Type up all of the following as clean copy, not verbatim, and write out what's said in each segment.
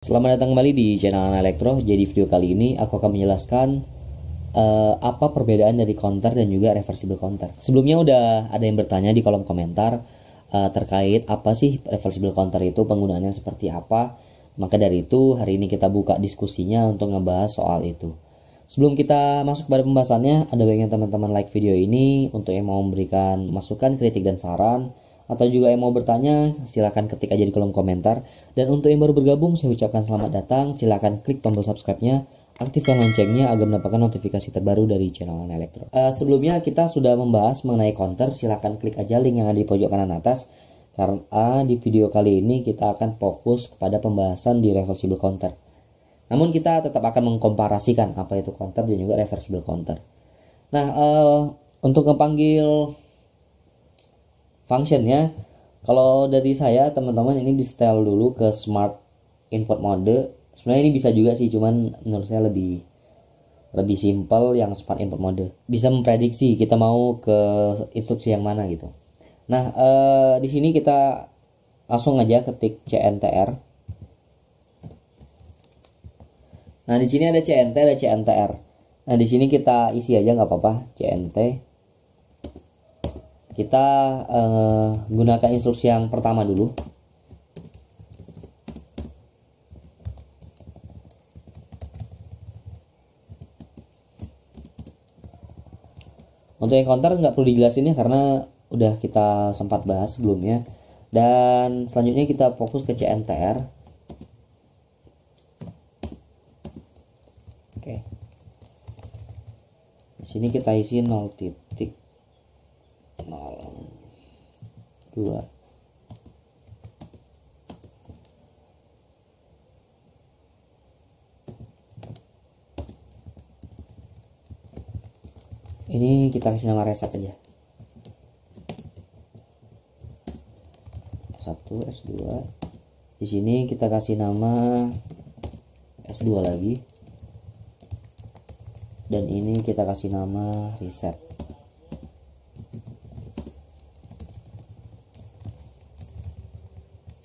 Selamat datang kembali di channel Ana Elektro. Jadi video kali ini aku akan menjelaskan apa perbedaan dari counter dan juga reversible counter. Sebelumnya udah ada yang bertanya di kolom komentar terkait apa sih reversible counter itu, penggunaannya seperti apa. Maka dari itu hari ini kita buka diskusinya untuk ngebahas soal itu. Sebelum kita masuk pada pembahasannya, ada baiknya teman-teman like video ini. Untuk yang mau memberikan masukan, kritik, dan saran, atau juga yang mau bertanya, silahkan ketik aja di kolom komentar. Dan untuk yang baru bergabung, saya ucapkan selamat datang. Silahkan klik tombol subscribe-nya, aktifkan loncengnya agar mendapatkan notifikasi terbaru dari channel Ana Elektro. Sebelumnya kita sudah membahas mengenai counter. Silahkan klik aja link yang ada di pojok kanan atas, karena di video kali ini kita akan fokus kepada pembahasan di reversible counter. Namun kita tetap akan mengkomparasikan apa itu counter dan juga reversible counter. Nah, untuk ngepanggil functionnya, kalau dari saya teman-teman ini di setel dulu ke smart input mode. Sebenarnya ini bisa juga sih, cuman menurut saya lebih simpel yang smart input mode. Bisa memprediksi kita mau ke instruksi yang mana gitu. Nah, di sini kita langsung aja ketik CNTR. Nah, di sini ada CNT, ada CNTR. Nah, di sini kita isi aja nggak apa-apa, CNT. Kita gunakan instruksi yang pertama dulu. Untuk yang counter nggak perlu dijelasin ya, karena udah kita sempat bahas sebelumnya. Dan selanjutnya kita fokus ke CNTR. Oke. Di sini kita isi 0.02. Ini kita kasih nama reset aja. S1, S2. Di sini kita kasih nama S2 lagi. Dan ini kita kasih nama reset.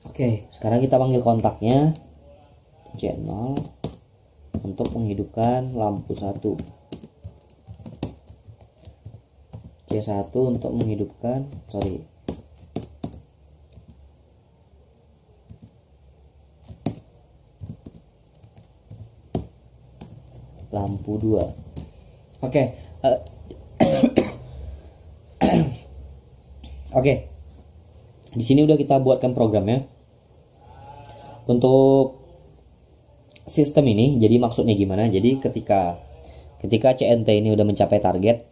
Oke, sekarang kita panggil kontaknya channel untuk menghidupkan lampu 1. C1 untuk menghidupkan, lampu 2. Oke. Oke. Di sini udah kita buatkan programnya. Untuk sistem ini, jadi maksudnya gimana? Jadi ketika CNT ini udah mencapai target,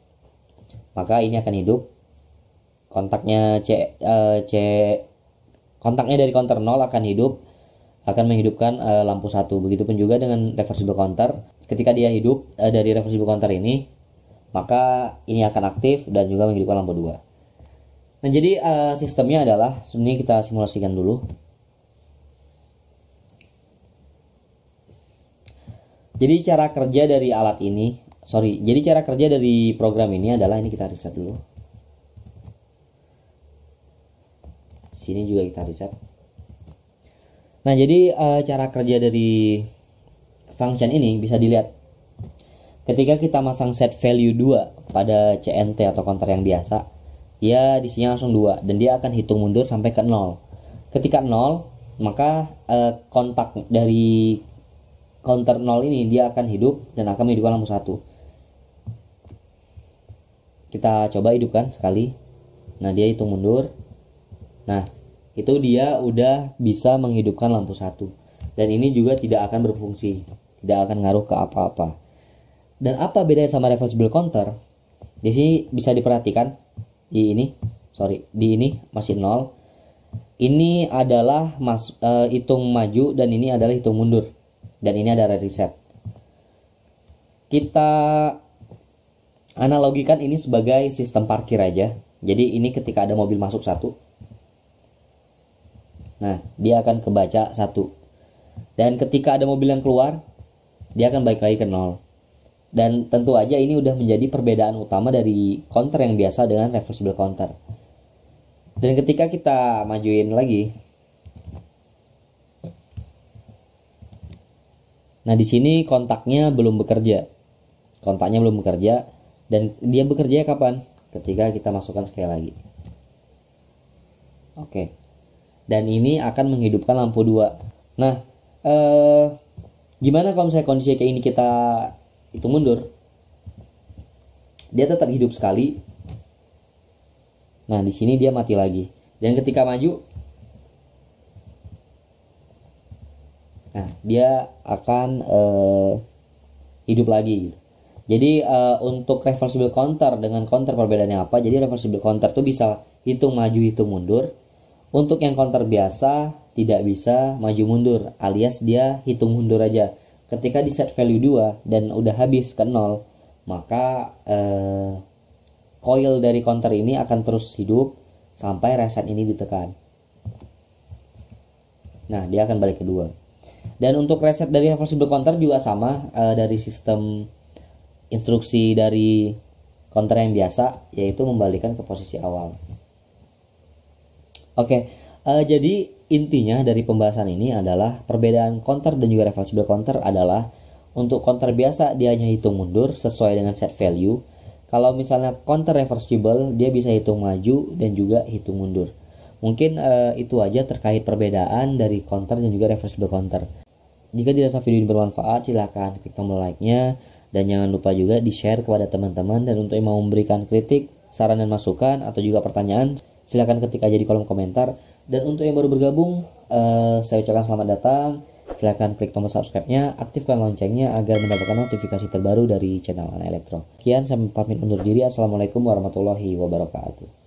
maka ini akan hidup. Kontaknya kontaknya dari counter 0 akan hidup, akan menghidupkan lampu 1. Begitupun juga dengan reversible counter. Ketika dia hidup dari reversible counter ini, maka ini akan aktif dan juga menghidupkan lampu 2. Nah, jadi sistemnya adalah, sebenarnya kita simulasikan dulu. Jadi cara kerja dari alat ini, jadi cara kerja dari program ini adalah, ini kita reset dulu. Sini juga kita reset. Nah, jadi cara kerja dari function ini bisa dilihat. Ketika kita masang set value 2 pada CNT atau counter yang biasa, dia di sini langsung 2 dan dia akan hitung mundur sampai ke 0. Ketika 0, maka kontak dari counter 0 ini dia akan hidup dan akan menghidupkan lampu 1. Kita coba hidupkan sekali. Nah, dia hitung mundur. Nah, itu dia udah bisa menghidupkan lampu 1. Dan ini juga tidak akan berfungsi, tidak akan ngaruh ke apa-apa. Dan apa bedanya sama reversible counter? Di sini bisa diperhatikan di ini masih 0. Ini adalah hitung maju dan ini adalah hitung mundur. Dan ini ada reset. Kita analogikan ini sebagai sistem parkir aja. Jadi ini ketika ada mobil masuk 1, nah dia akan kebaca 1. Dan ketika ada mobil yang keluar, dia akan balik lagi ke 0. Dan tentu aja ini udah menjadi perbedaan utama dari counter yang biasa dengan reversible counter. Dan ketika kita majuin lagi, Nah, di sini kontaknya belum bekerja. Kontaknya belum bekerja, dan dia bekerja kapan? Ketika kita masukkan sekali lagi. Oke. Dan ini akan menghidupkan lampu 2. Nah, gimana kalau misalnya kondisi kayak ini kita hitung mundur? Dia tetap hidup sekali. Nah, di sini dia mati lagi. Dan ketika maju, nah, dia akan hidup lagi gitu. Jadi untuk reversible counter dengan counter perbedaannya apa? Jadi reversible counter tuh bisa hitung maju, hitung mundur. Untuk yang counter biasa tidak bisa maju mundur, alias dia hitung mundur aja. Ketika di set value 2 dan udah habis ke 0, maka coil dari counter ini akan terus hidup sampai reset ini ditekan. Nah, dia akan balik kedua. Dan untuk reset dari reversible counter juga sama, dari sistem instruksi dari counter yang biasa, yaitu membalikan ke posisi awal. Oke, jadi intinya dari pembahasan ini adalah perbedaan counter dan juga reversible counter adalah untuk counter biasa dia hanya hitung mundur sesuai dengan set value. Kalau misalnya counter reversible dia bisa hitung maju dan juga hitung mundur. Mungkin itu aja terkait perbedaan dari counter dan juga reversible counter. Jika dirasa video ini bermanfaat, silahkan klik tombol like-nya. Dan jangan lupa juga di-share kepada teman-teman. Dan untuk yang mau memberikan kritik, saran dan masukan, atau juga pertanyaan, silahkan ketik aja di kolom komentar. Dan untuk yang baru bergabung, saya ucapkan selamat datang. Silahkan klik tombol subscribe-nya, aktifkan loncengnya agar mendapatkan notifikasi terbaru dari channel Anak Elektro. Sekian, sampai pamit undur diri. Assalamualaikum warahmatullahi wabarakatuh.